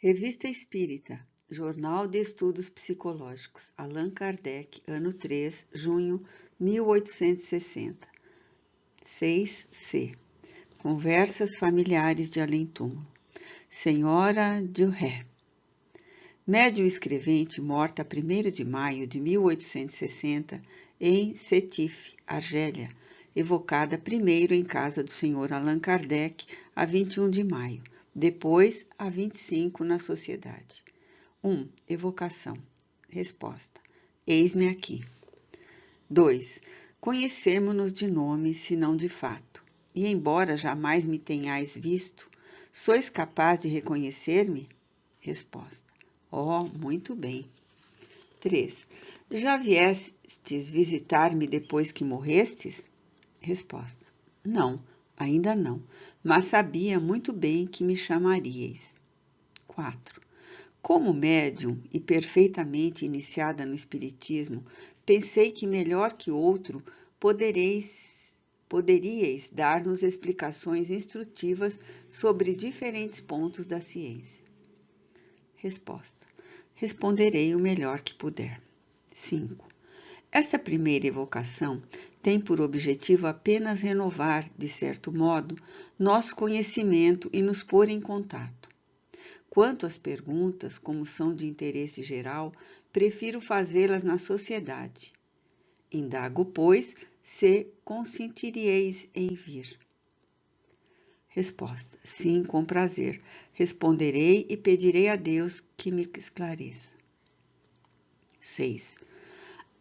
Revista Espírita, Jornal de Estudos Psicológicos, Allan Kardec, ano 3, junho 1860. 6c. Conversas familiares de além-túmulo. Senhora Duhé. Médium escrevente morta 1º de maio de 1860 em Sétif, Argélia, evocada primeiro em casa do Sr. Allan Kardec a 21 de maio, depois a 25 na Sociedade. 1. Evocação. Resposta. Eis-me aqui. 2. Conhecemo-nos de nome, se não de fato, e embora jamais me tenhais visto, sois capaz de reconhecer-me? Resposta. Oh, muito bem. 3. Já viestes visitar-me depois que morrestes? Resposta. Não, ainda não, mas sabia muito bem que me chamaríeis. 4. Como médium e perfeitamente iniciada no Espiritismo, pensei que melhor que outro poderíeis dar-nos explicações instrutivas sobre diferentes pontos da ciência. Resposta. Responderei o melhor que puder. 5. Esta primeira evocação tem por objetivo apenas renovar, de certo modo, nosso conhecimento e nos pôr em contato. Quanto às perguntas, como são de interesse geral, prefiro fazê-las na sociedade. Indago, pois, se consentiríeis em vir. Resposta. Sim, com prazer. Responderei e pedirei a Deus que me esclareça. 6.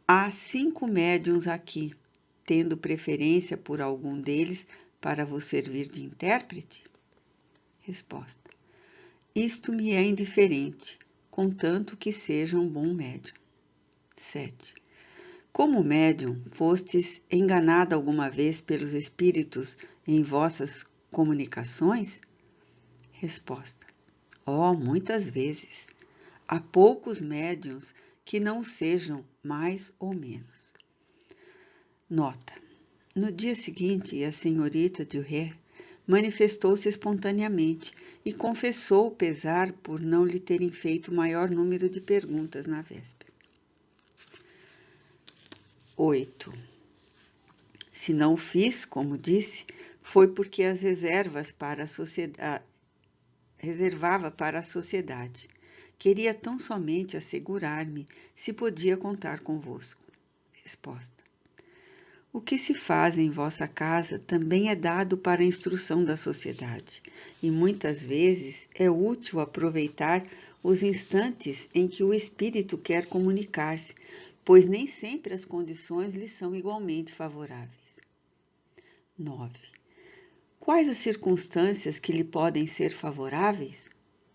Há 5 médiuns aqui, tendo preferência por algum deles para vos servir de intérprete? Resposta. Isto me é indiferente, contanto que seja um bom médium. 7. Como médium, fostes enganado alguma vez pelos espíritos em vossas comunicações? Resposta. Oh, muitas vezes. Há poucos médiuns que não sejam mais ou menos. Nota. No dia seguinte, a senhorita Duhé manifestou-se espontaneamente e confessou o pesar por não lhe terem feito maior número de perguntas na véspera. 8. Se não o fiz, como disse, foi porque as reservava para a sociedade. Queria tão somente assegurar-me se podia contar convosco. Resposta. O que se faz em vossa casa também é dado para a instrução da sociedade, e muitas vezes é útil aproveitar os instantes em que o espírito quer comunicar-se, pois nem sempre as condições lhe são igualmente favoráveis. 9. Quais as circunstâncias que lhe podem ser favoráveis?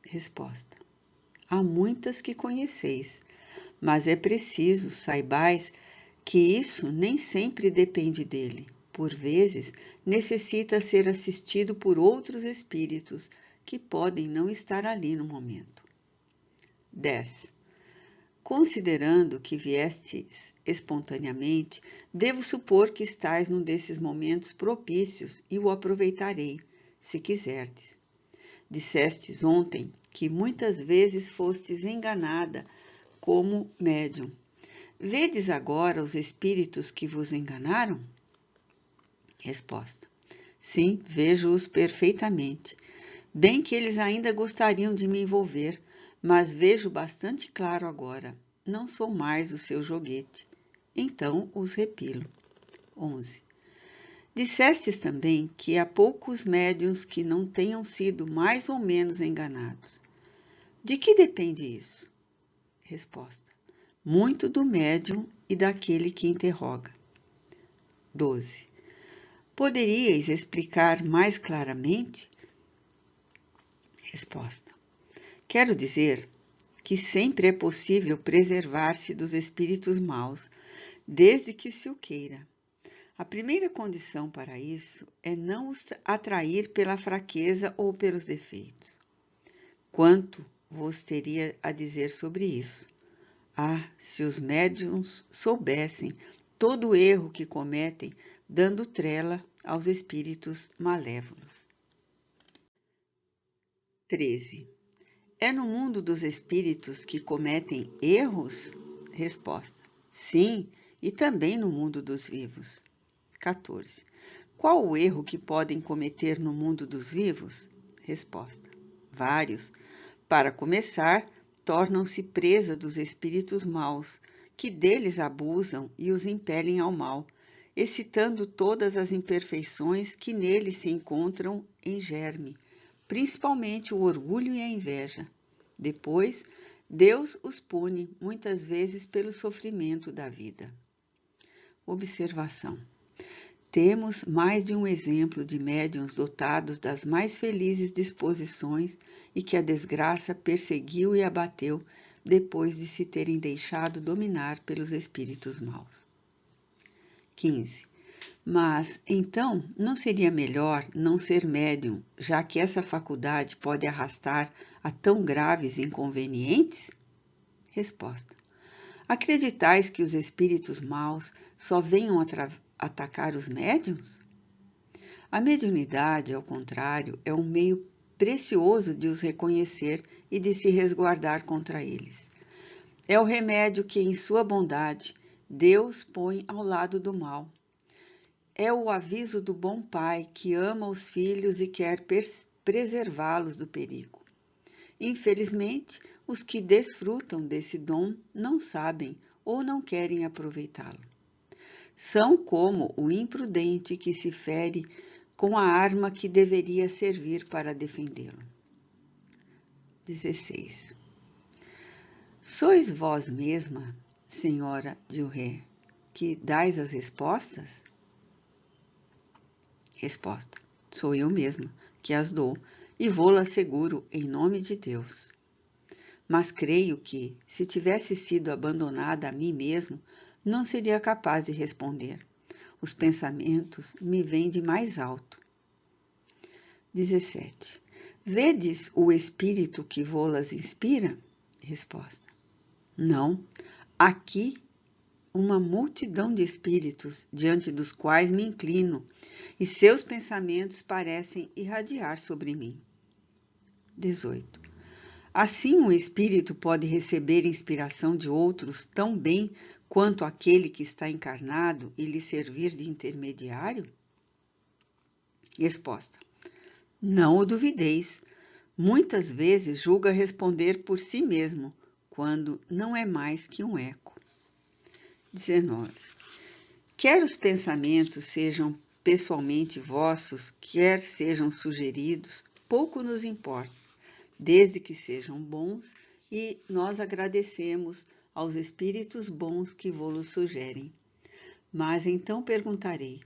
Resposta. Há muitas que conheceis, mas é preciso saibais que isso nem sempre depende dele. Por vezes, necessita ser assistido por outros espíritos que podem não estar ali no momento. 10. Considerando que viestes espontaneamente, devo supor que estais num desses momentos propícios e o aproveitarei, se quiserdes. Dissestes ontem que muitas vezes fostes enganada como médium. Vedes agora os espíritos que vos enganaram? Resposta. Sim, vejo-os perfeitamente. Bem que eles ainda gostariam de me envolver, mas vejo bastante claro agora. Não sou mais o seu joguete. Então os repilo. 11. Dissestes também que há poucos médiuns que não tenham sido mais ou menos enganados. De que depende isso? Resposta. Muito do médium e daquele que interroga. 12. Poderíeis explicar mais claramente? Resposta. Quero dizer que sempre é possível preservar-se dos espíritos maus, desde que se o queira. A primeira condição para isso é não os atrair pela fraqueza ou pelos defeitos. Quanto vos teria a dizer sobre isso? Ah, se os médiuns soubessem todo o erro que cometem, dando trela aos espíritos malévolos. 13. É no mundo dos espíritos que cometem erros? Resposta: sim, e também no mundo dos vivos. 14. Qual o erro que podem cometer no mundo dos vivos? Resposta: vários. Para começar, tornam-se presa dos espíritos maus, que deles abusam e os impelem ao mal, excitando todas as imperfeições que neles se encontram em germe, principalmente o orgulho e a inveja. Depois, Deus os pune, muitas vezes pelo sofrimento da vida. Observação. Temos mais de um exemplo de médiuns dotados das mais felizes disposições e que a desgraça perseguiu e abateu depois de se terem deixado dominar pelos espíritos maus. 15. Mas, então, não seria melhor não ser médium, já que essa faculdade pode arrastar a tão graves inconvenientes? Resposta. Acreditais que os espíritos maus só venham atacar os médiuns? A mediunidade, ao contrário, é um meio precioso de os reconhecer e de se resguardar contra eles. É o remédio que, em sua bondade, Deus põe ao lado do mal. É o aviso do bom pai que ama os filhos e quer preservá-los do perigo. Infelizmente, os que desfrutam desse dom não sabem ou não querem aproveitá-lo. São como o imprudente que se fere com a arma que deveria servir para defendê-lo. 16. Sois vós mesma, Senhora Diu-ré, que dais as respostas? Resposta. Sou eu mesma que as dou e vou-la asseguro em nome de Deus. Mas creio que, se tivesse sido abandonada a mim mesmo, não seria capaz de responder. Os pensamentos me vêm de mais alto. 17. Vedes o espírito que vô-las inspira? Resposta. Não. Aqui uma multidão de espíritos diante dos quais me inclino, e seus pensamentos parecem irradiar sobre mim. 18. Assim um espírito pode receber inspiração de outros tão bem quanto aquele que está encarnado e lhe servir de intermediário? Resposta. Não o duvideis. Muitas vezes julga responder por si mesmo, quando não é mais que um eco. 19. Quer os pensamentos sejam pessoalmente vossos, quer sejam sugeridos, pouco nos importa, desde que sejam bons, e nós agradecemos aos espíritos bons que vô-los sugerem. Mas então perguntarei,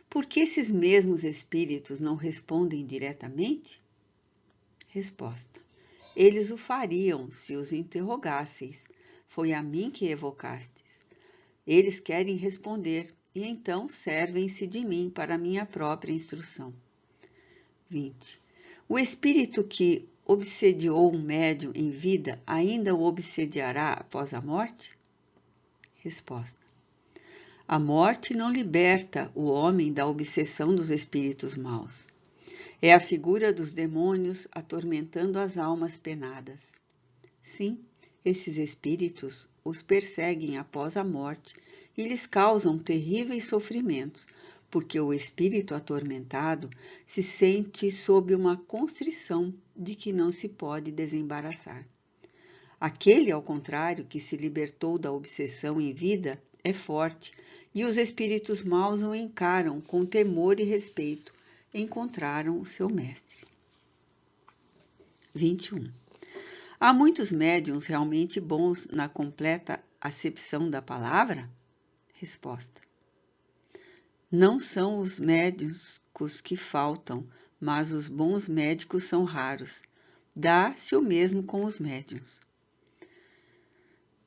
por que esses mesmos espíritos não respondem diretamente? Resposta. Eles o fariam se os interrogasseis. Foi a mim que evocastes. Eles querem responder e então servem-se de mim para minha própria instrução. 20. O espírito que obsediou um médium em vida ainda o obsediará após a morte? Resposta. A morte não liberta o homem da obsessão dos espíritos maus. É a figura dos demônios atormentando as almas penadas. Sim, esses espíritos os perseguem após a morte e lhes causam terríveis sofrimentos, porque o espírito atormentado se sente sob uma constrição de que não se pode desembaraçar. Aquele, ao contrário, que se libertou da obsessão em vida, é forte, e os espíritos maus o encaram com temor e respeito. Encontraram o seu mestre. 21. Há muitos médiuns realmente bons na completa acepção da palavra? Resposta. Não são os médicos que faltam, mas os bons médicos são raros. Dá-se o mesmo com os médiuns.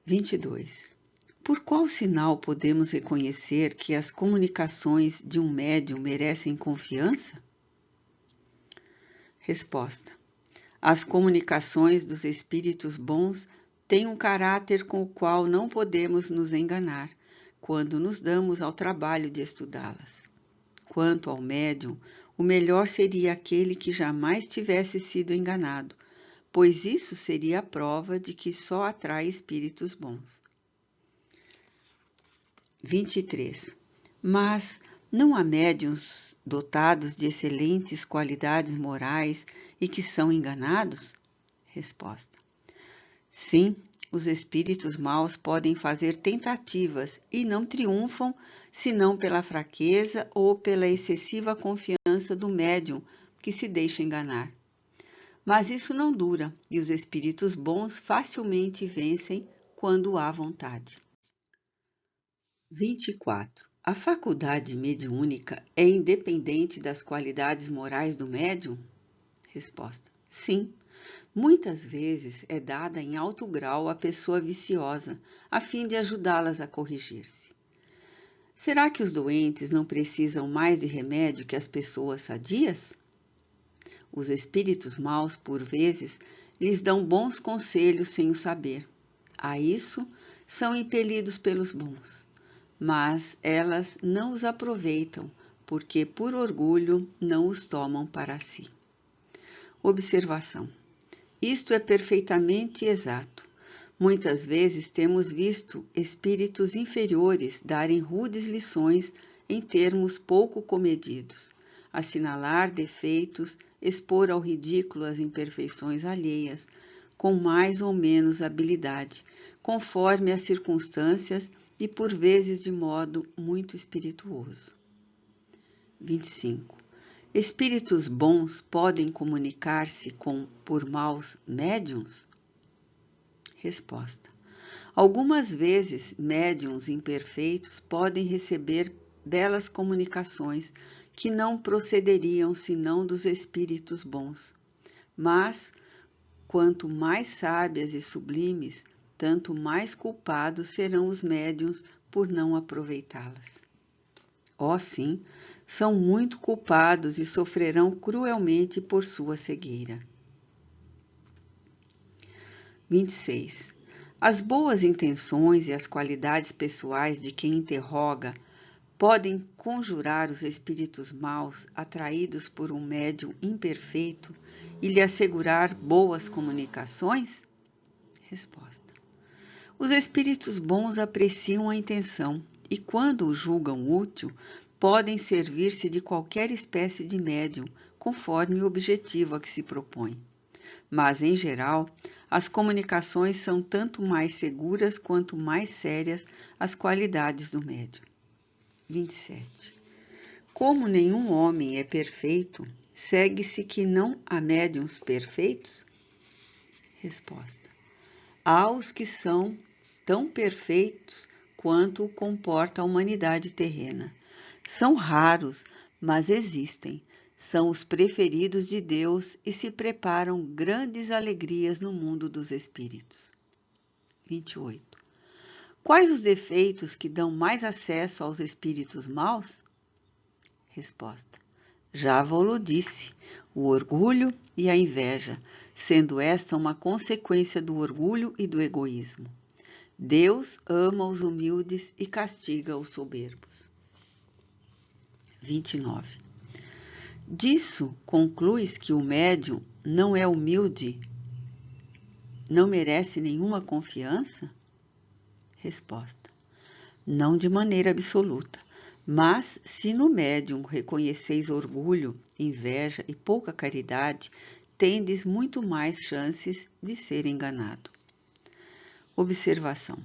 22. Por qual sinal podemos reconhecer que as comunicações de um médium merecem confiança? Resposta. As comunicações dos espíritos bons têm um caráter com o qual não podemos nos enganar quando nos damos ao trabalho de estudá-las. Quanto ao médium, o melhor seria aquele que jamais tivesse sido enganado, pois isso seria a prova de que só atrai espíritos bons. 23. Mas não há médiuns dotados de excelentes qualidades morais e que são enganados? Resposta. Sim, os espíritos maus podem fazer tentativas e não triunfam senão pela fraqueza ou pela excessiva confiança do médium que se deixa enganar. Mas isso não dura e os espíritos bons facilmente vencem quando há vontade. 24. A faculdade mediúnica é independente das qualidades morais do médium? Resposta. Sim. Muitas vezes é dada em alto grau à pessoa viciosa, a fim de ajudá-las a corrigir-se. Será que os doentes não precisam mais de remédio que as pessoas sadias? Os espíritos maus, por vezes, lhes dão bons conselhos sem o saber. A isso são impelidos pelos bons, mas elas não os aproveitam, porque por orgulho não os tomam para si. Observação. Isto é perfeitamente exato. Muitas vezes temos visto espíritos inferiores darem rudes lições em termos pouco comedidos, assinalar defeitos, expor ao ridículo as imperfeições alheias, com mais ou menos habilidade, conforme as circunstâncias e por vezes de modo muito espirituoso. 25. Espíritos bons podem comunicar-se por maus médiuns? Resposta. Algumas vezes, médiuns imperfeitos podem receber belas comunicações que não procederiam senão dos espíritos bons. Mas, quanto mais sábias e sublimes, tanto mais culpados serão os médiuns por não aproveitá-las. Oh, sim, são muito culpados e sofrerão cruelmente por sua cegueira. 26. As boas intenções e as qualidades pessoais de quem interroga podem conjurar os espíritos maus atraídos por um médium imperfeito e lhe assegurar boas comunicações? Resposta. Os espíritos bons apreciam a intenção e, quando o julgam útil, podem servir-se de qualquer espécie de médium, conforme o objetivo a que se propõe. Mas, em geral, as comunicações são tanto mais seguras quanto mais sérias as qualidades do médium. 27. Como nenhum homem é perfeito, segue-se que não há médiuns perfeitos? Resposta. Há os que são tão perfeitos quanto o comporta a humanidade terrena. São raros, mas existem. São os preferidos de Deus e se preparam grandes alegrias no mundo dos espíritos. 28. Quais os defeitos que dão mais acesso aos espíritos maus? Resposta. Já vou-lo disse, o orgulho e a inveja, sendo esta uma consequência do orgulho e do egoísmo. Deus ama os humildes e castiga os soberbos. 29. Disso concluis que o médium não é humilde, não merece nenhuma confiança? Resposta. Não de maneira absoluta, mas se no médium reconheceis orgulho, inveja e pouca caridade, tendes muito mais chances de ser enganado. Observação.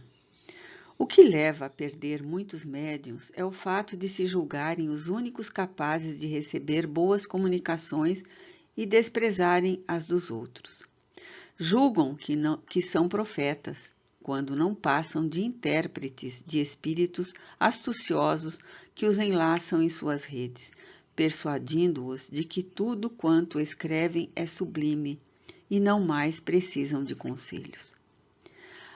O que leva a perder muitos médiuns é o fato de se julgarem os únicos capazes de receber boas comunicações e desprezarem as dos outros. Julgam que são profetas, quando não passam de intérpretes de espíritos astuciosos que os enlaçam em suas redes, persuadindo-os de que tudo quanto escrevem é sublime e não mais precisam de conselhos.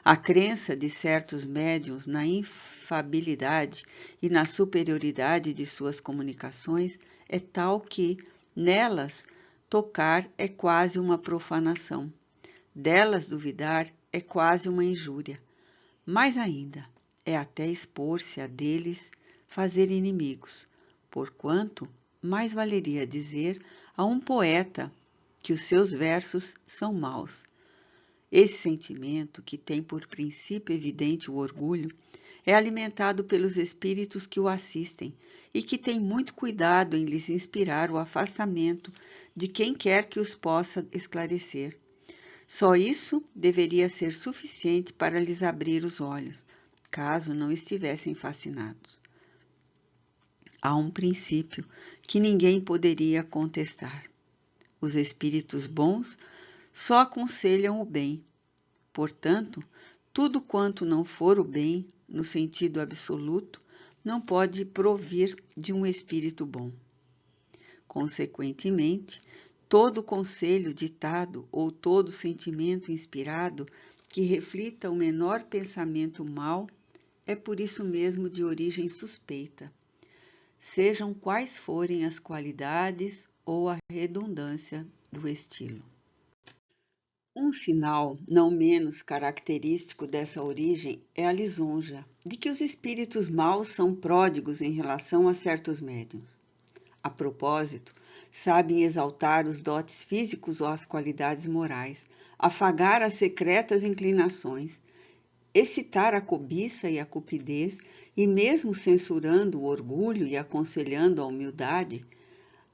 A crença de certos médiuns na infabilidade e na superioridade de suas comunicações é tal que, nelas, tocar é quase uma profanação. Delas duvidar é quase uma injúria. Mais ainda, é até expor-se a deles fazer inimigos, porquanto mais valeria dizer a um poeta que os seus versos são maus. Esse sentimento, que tem por princípio evidente o orgulho, é alimentado pelos espíritos que o assistem e que têm muito cuidado em lhes inspirar o afastamento de quem quer que os possa esclarecer. Só isso deveria ser suficiente para lhes abrir os olhos, caso não estivessem fascinados. Há um princípio que ninguém poderia contestar. Os espíritos bons só aconselham o bem. Portanto, tudo quanto não for o bem, no sentido absoluto, não pode provir de um espírito bom. Consequentemente, todo conselho ditado ou todo sentimento inspirado que reflita o menor pensamento mau é por isso mesmo de origem suspeita, sejam quais forem as qualidades ou a redundância do estilo. Um sinal não menos característico dessa origem é a lisonja, de que os espíritos maus são pródigos em relação a certos médiuns. A propósito, sabem exaltar os dotes físicos ou as qualidades morais, afagar as secretas inclinações, excitar a cobiça e a cupidez, e mesmo censurando o orgulho e aconselhando a humildade,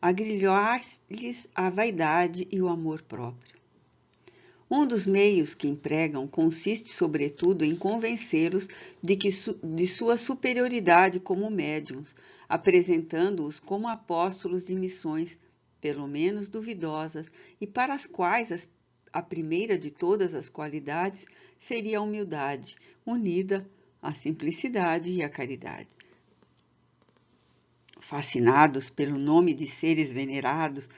agrilhoar-lhes a vaidade e o amor próprio. Um dos meios que empregam consiste, sobretudo, em convencê-los de sua superioridade como médiuns, apresentando-os como apóstolos de missões, pelo menos duvidosas, e para as quais a primeira de todas as qualidades seria a humildade, unida à simplicidade e à caridade. Fascinados pelo nome de seres venerados,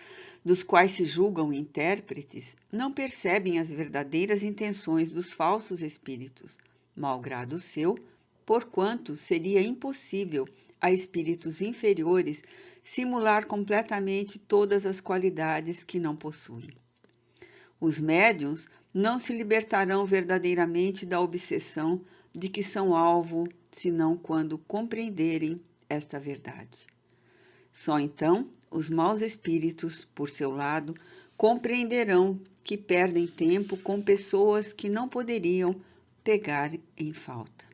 dos quais se julgam intérpretes, não percebem as verdadeiras intenções dos falsos espíritos, malgrado seu, porquanto seria impossível a espíritos inferiores simular completamente todas as qualidades que não possuem. Os médiuns não se libertarão verdadeiramente da obsessão de que são alvo, senão quando compreenderem esta verdade. Só então os maus espíritos, por seu lado, compreenderão que perdem tempo com pessoas que não poderiam pegar em falta.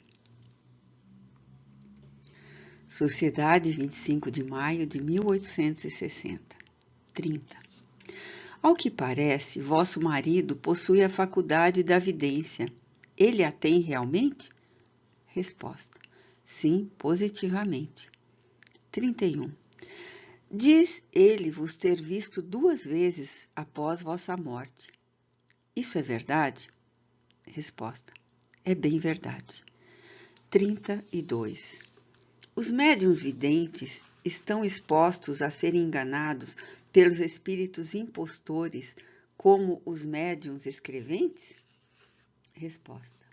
Sociedade, 25 de maio de 1860. 30. Ao que parece, vosso marido possui a faculdade da vidência. Ele a tem realmente? Resposta: sim, positivamente. 31. Diz ele vos ter visto 2 vezes após vossa morte. Isso é verdade? Resposta: é bem verdade. 32. Os médiuns videntes estão expostos a serem enganados pelos espíritos impostores como os médiuns escreventes? Resposta: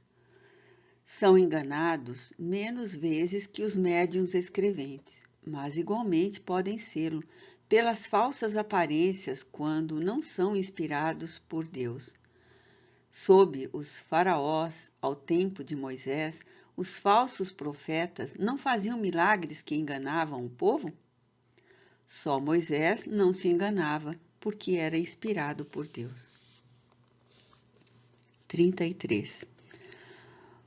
são enganados menos vezes que os médiuns escreventes, mas igualmente podem sê-lo pelas falsas aparências quando não são inspirados por Deus. Sob os faraós, ao tempo de Moisés, os falsos profetas não faziam milagres que enganavam o povo? Só Moisés não se enganava, porque era inspirado por Deus. 33.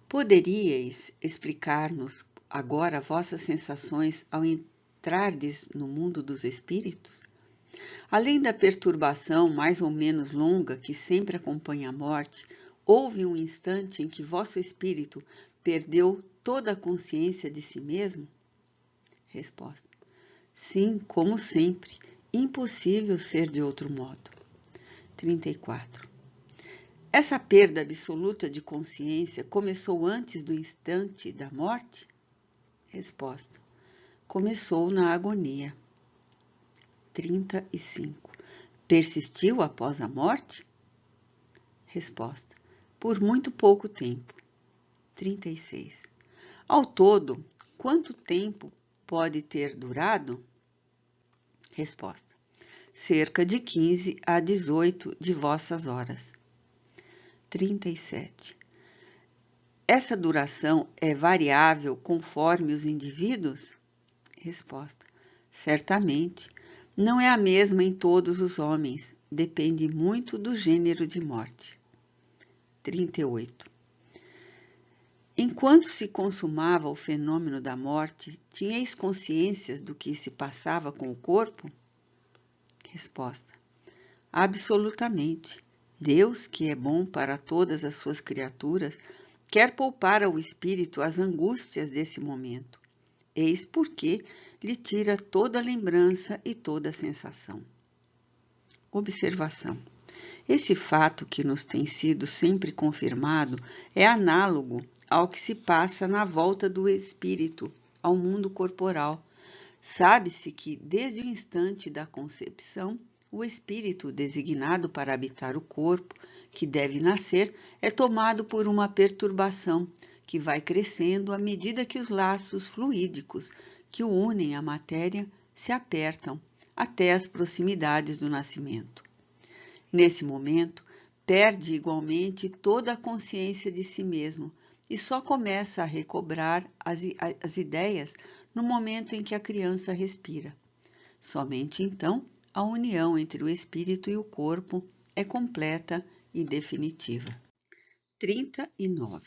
Poderíeis explicar-nos agora vossas sensações ao entrardes no mundo dos espíritos? Além da perturbação mais ou menos longa que sempre acompanha a morte, houve um instante em que vosso espírito perdeu toda a consciência de si mesmo? Resposta: sim, como sempre. Impossível ser de outro modo. 34. Essa perda absoluta de consciência começou antes do instante da morte? Resposta: começou na agonia. 35. Persistiu após a morte? Resposta: por muito pouco tempo. 36. Ao todo, quanto tempo pode ter durado? Resposta: cerca de 15 a 18 de vossas horas. 37. Essa duração é variável conforme os indivíduos? Resposta: certamente. Não é a mesma em todos os homens, depende muito do gênero de morte. 38. Enquanto se consumava o fenômeno da morte, tinhais consciência do que se passava com o corpo? Resposta. Absolutamente. Deus, que é bom para todas as suas criaturas, quer poupar ao espírito as angústias desse momento. Eis porque lhe tira toda a lembrança e toda a sensação. Observação. Esse fato que nos tem sido sempre confirmado é análogo ao que se passa na volta do espírito ao mundo corporal. Sabe-se que, desde o instante da concepção, o espírito designado para habitar o corpo, que deve nascer, é tomado por uma perturbação que vai crescendo à medida que os laços fluídicos que o unem à matéria se apertam até as proximidades do nascimento. Nesse momento, perde igualmente toda a consciência de si mesmo e só começa a recobrar as ideias no momento em que a criança respira. Somente então a união entre o espírito e o corpo é completa e definitiva. 39.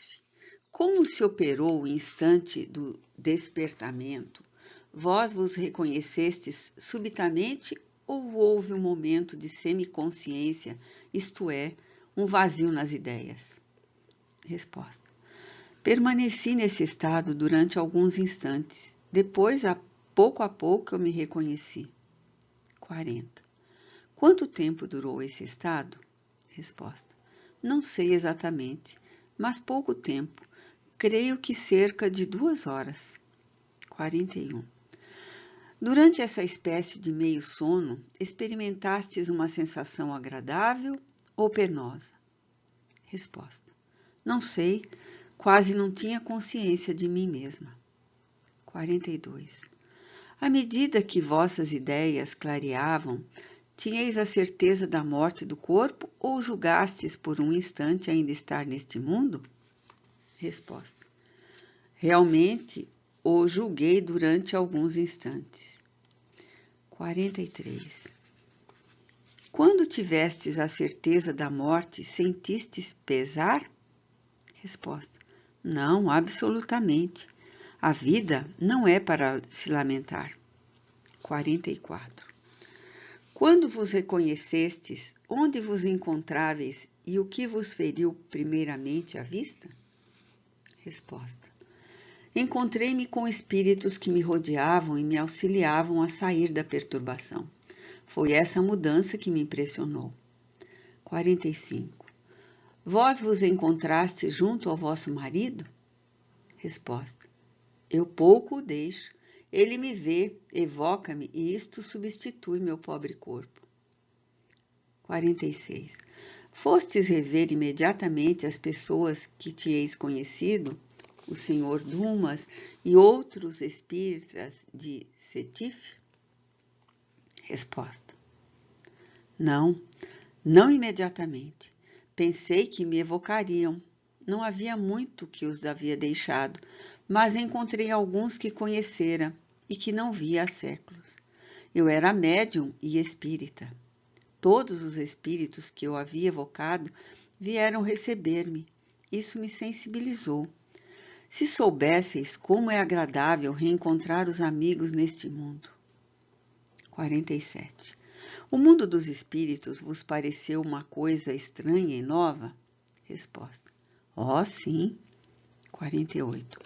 Como se operou o instante do despertamento, vós vos reconhecestes subitamente ou houve um momento de semiconsciência, isto é, um vazio nas ideias? Resposta. Permaneci nesse estado durante alguns instantes. Depois, a pouco eu me reconheci. 40. Quanto tempo durou esse estado? Resposta. Não sei exatamente, mas pouco tempo. Creio que cerca de 2 horas. 41. Durante essa espécie de meio sono, experimentastes uma sensação agradável ou penosa? Resposta. Não sei, quase não tinha consciência de mim mesma. 42. À medida que vossas ideias clareavam, tinhais a certeza da morte do corpo ou julgastes por um instante ainda estar neste mundo? Resposta. Realmente o julguei durante alguns instantes. 43. Quando tivestes a certeza da morte, sentistes pesar? Resposta. Não, absolutamente. A vida não é para se lamentar. 44. Quando vos reconhecestes, onde vos encontráveis e o que vos feriu primeiramente à vista? Resposta. Encontrei-me com espíritos que me rodeavam e me auxiliavam a sair da perturbação. Foi essa mudança que me impressionou. 45. Vós vos encontraste junto ao vosso marido? Resposta. Eu pouco o deixo. Ele me vê, evoca-me e isto substitui meu pobre corpo. 46. Fostes rever imediatamente as pessoas que tinhais conhecido, o senhor Dumas e outros espíritas de Sétif? Resposta. Não imediatamente. Pensei que me evocariam. Não havia muito que os havia deixado, mas encontrei alguns que conhecera e que não via há séculos. Eu era médium e espírita. Todos os espíritos que eu havia evocado vieram receber-me. Isso me sensibilizou. Se soubesseis como é agradável reencontrar os amigos neste mundo. 47. O mundo dos espíritos vos pareceu uma coisa estranha e nova? Resposta. Oh, sim. 48.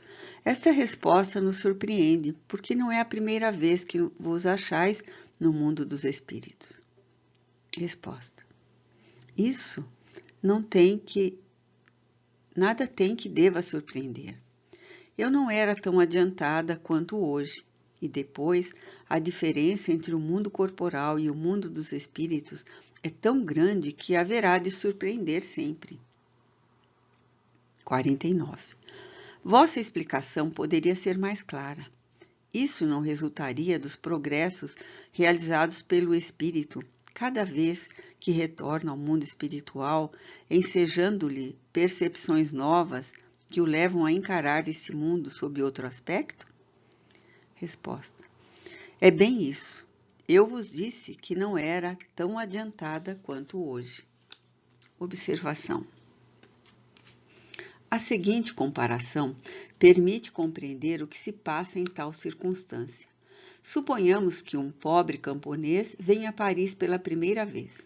Esta resposta nos surpreende, porque não é a primeira vez que vos achais no mundo dos espíritos. Resposta. Isso nada tem que deva surpreender. Eu não era tão adiantada quanto hoje, e depois a diferença entre o mundo corporal e o mundo dos espíritos é tão grande que haverá de surpreender sempre. 49. Vossa explicação poderia ser mais clara. Isso não resultaria dos progressos realizados pelo espírito cada vez que retorna ao mundo espiritual, ensejando-lhe percepções novas que o levam a encarar esse mundo sob outro aspecto? Resposta. É bem isso. Eu vos disse que não era tão adiantada quanto hoje. Observação. A seguinte comparação permite compreender o que se passa em tal circunstância. Suponhamos que um pobre camponês venha a Paris pela primeira vez.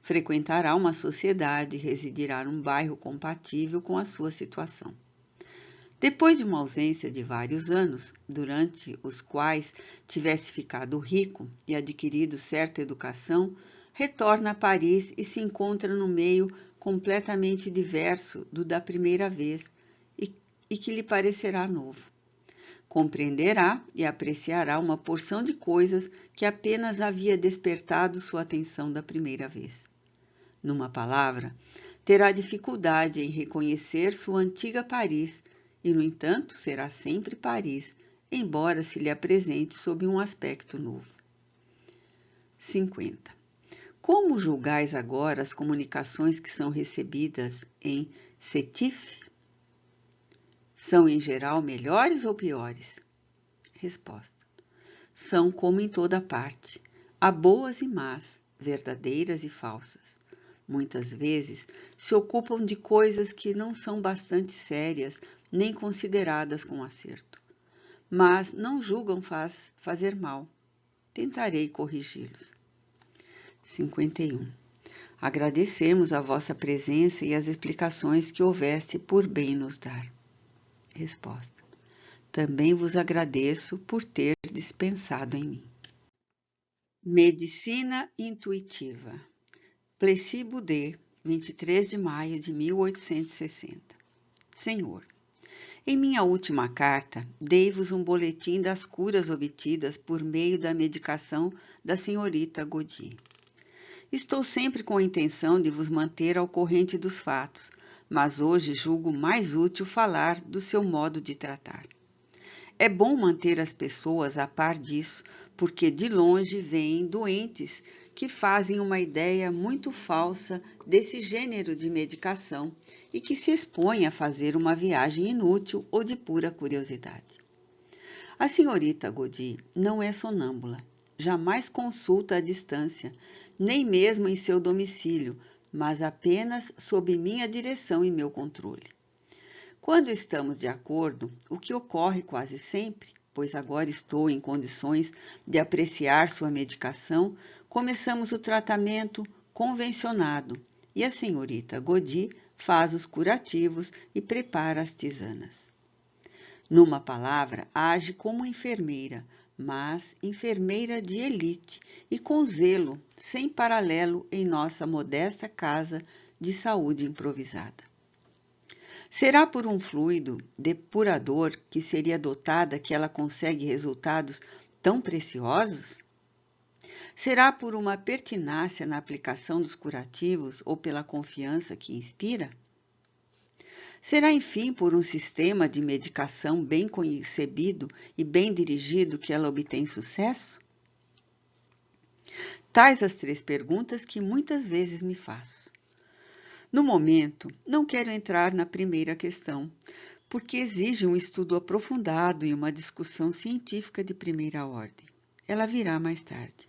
Frequentará uma sociedade e residirá num bairro compatível com a sua situação. Depois de uma ausência de vários anos, durante os quais tivesse ficado rico e adquirido certa educação, retorna a Paris e se encontra no meio completamente diverso do da primeira vez e que lhe parecerá novo. Compreenderá e apreciará uma porção de coisas que apenas havia despertado sua atenção da primeira vez. Numa palavra, terá dificuldade em reconhecer sua antiga Paris e, no entanto, será sempre Paris, embora se lhe apresente sob um aspecto novo. 50. Como julgais agora as comunicações que são recebidas em Sétif? São em geral melhores ou piores? Resposta. São como em toda parte. Há boas e más, verdadeiras e falsas. Muitas vezes se ocupam de coisas que não são bastante sérias nem consideradas com acerto. Mas não julgam fazer mal. Tentarei corrigi-los. 51. Agradecemos a vossa presença e as explicações que houveste por bem nos dar. Resposta. Também vos agradeço por ter dispensado em mim. Medicina intuitiva. Plessis Boudet, 23 de maio de 1860. Senhor, em minha última carta, dei-vos um boletim das curas obtidas por meio da medicação da senhorita Godin. Estou sempre com a intenção de vos manter ao corrente dos fatos, mas hoje julgo mais útil falar do seu modo de tratar. É bom manter as pessoas a par disso, porque de longe vêm doentes que fazem uma ideia muito falsa desse gênero de medicação e que se expõem a fazer uma viagem inútil ou de pura curiosidade. A senhorita Godin não é sonâmbula, jamais consulta à distância, nem mesmo em seu domicílio, mas apenas sob minha direção e meu controle. Quando estamos de acordo, o que ocorre quase sempre, pois agora estou em condições de apreciar sua medicação, começamos o tratamento convencionado e a senhorita Godin faz os curativos e prepara as tisanas. Numa palavra, age como enfermeira, mas enfermeira de elite e com zelo sem paralelo em nossa modesta casa de saúde improvisada. Será por um fluido depurador que seria dotada que ela consegue resultados tão preciosos? Será por uma pertinácia na aplicação dos curativos ou pela confiança que inspira? Será, enfim, por um sistema de medicação bem concebido e bem dirigido que ela obtém sucesso? Tais as 3 perguntas que muitas vezes me faço. No momento, não quero entrar na primeira questão, porque exige um estudo aprofundado e uma discussão científica de primeira ordem. Ela virá mais tarde.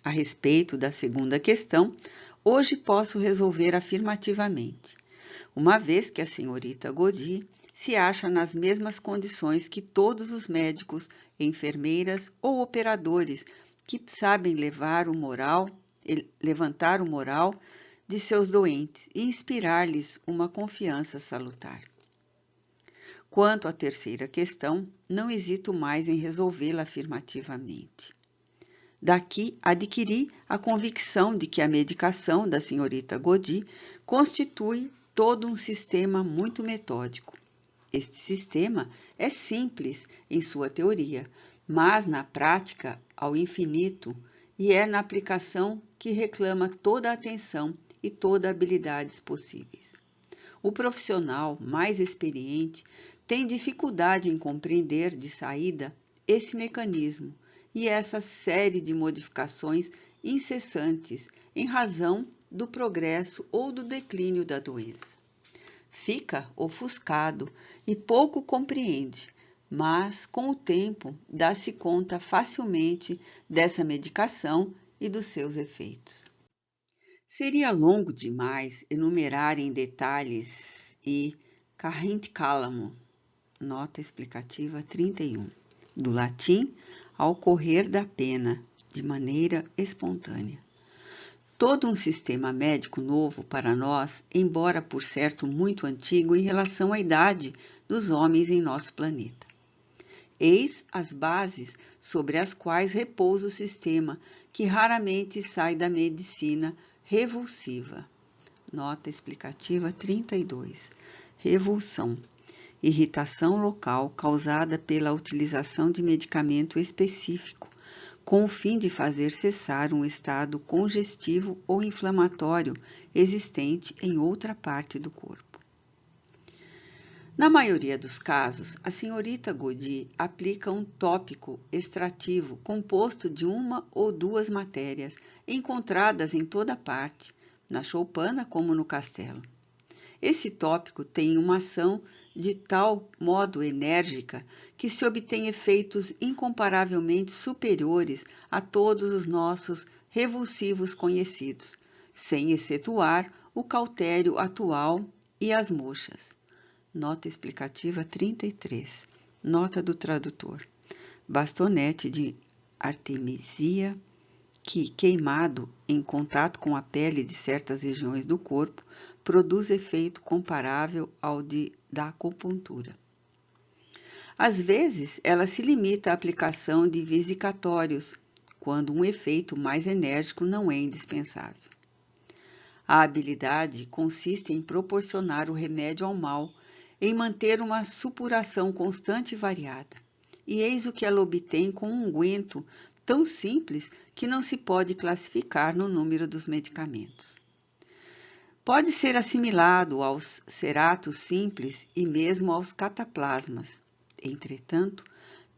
A respeito da segunda questão, hoje posso resolver afirmativamente, uma vez que a senhorita Godin se acha nas mesmas condições que todos os médicos, enfermeiras ou operadores que sabem levantar o moral de seus doentes e inspirar-lhes uma confiança salutar. Quanto à terceira questão, não hesito mais em resolvê-la afirmativamente. Daqui adquiri a convicção de que a medicação da senhorita Godin constitui todo um sistema muito metódico. Este sistema é simples em sua teoria, mas na prática ao infinito, e é na aplicação que reclama toda a atenção e toda a habilidades possíveis. O profissional mais experiente tem dificuldade em compreender de saída esse mecanismo e essa série de modificações incessantes em razão do progresso ou do declínio da doença. Fica ofuscado e pouco compreende, mas com o tempo dá-se conta facilmente dessa medicação e dos seus efeitos. Seria longo demais enumerar em detalhes e carrente-cálamo, nota explicativa 31, do latim ao correr da pena, de maneira espontânea. Todo um sistema médico novo para nós, embora por certo muito antigo em relação à idade dos homens em nosso planeta. Eis as bases sobre as quais repousa o sistema, que raramente sai da medicina revulsiva. Nota explicativa 32. Revulsão. Irritação local causada pela utilização de medicamento específico, com o fim de fazer cessar um estado congestivo ou inflamatório existente em outra parte do corpo. Na maioria dos casos, a senhorita Godi aplica um tópico extrativo composto de uma ou duas matérias encontradas em toda parte, na choupana como no castelo. Esse tópico tem uma ação de tal modo enérgica que se obtém efeitos incomparavelmente superiores a todos os nossos revulsivos conhecidos, sem excetuar o cautério atual e as moxas. Nota explicativa 33. Nota do tradutor. Bastonete de artemisia que, queimado em contato com a pele de certas regiões do corpo, produz efeito comparável ao da acupuntura. Às vezes, ela se limita à aplicação de vesicatórios, quando um efeito mais enérgico não é indispensável. A habilidade consiste em proporcionar o remédio ao mal, em manter uma supuração constante e variada. E eis o que ela obtém com um unguento tão simples que não se pode classificar no número dos medicamentos. Pode ser assimilado aos ceratos simples e mesmo aos cataplasmas. Entretanto,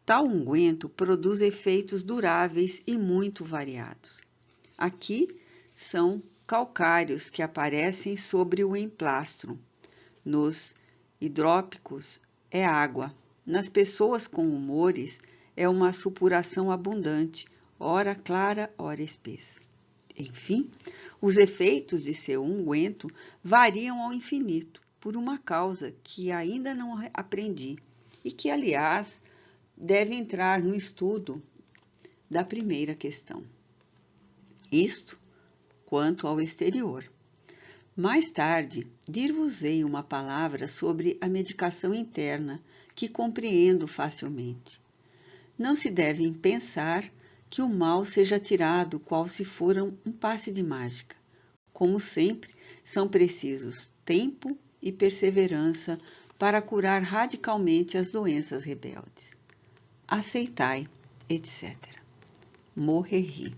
tal unguento produz efeitos duráveis e muito variados. Aqui são calcários que aparecem sobre o emplastro. Nos hidrópicos é água. Nas pessoas com humores é uma supuração abundante, ora clara, ora espessa. Enfim, os efeitos de seu unguento variam ao infinito, por uma causa que ainda não aprendi e que, aliás, deve entrar no estudo da primeira questão. Isto quanto ao exterior. Mais tarde, dir-vos-ei uma palavra sobre a medicação interna, que compreendo facilmente. Não se deve pensar que o mal seja tirado qual se fora um passe de mágica. Como sempre, são precisos tempo e perseverança para curar radicalmente as doenças rebeldes. Aceitai, etc. Morreri.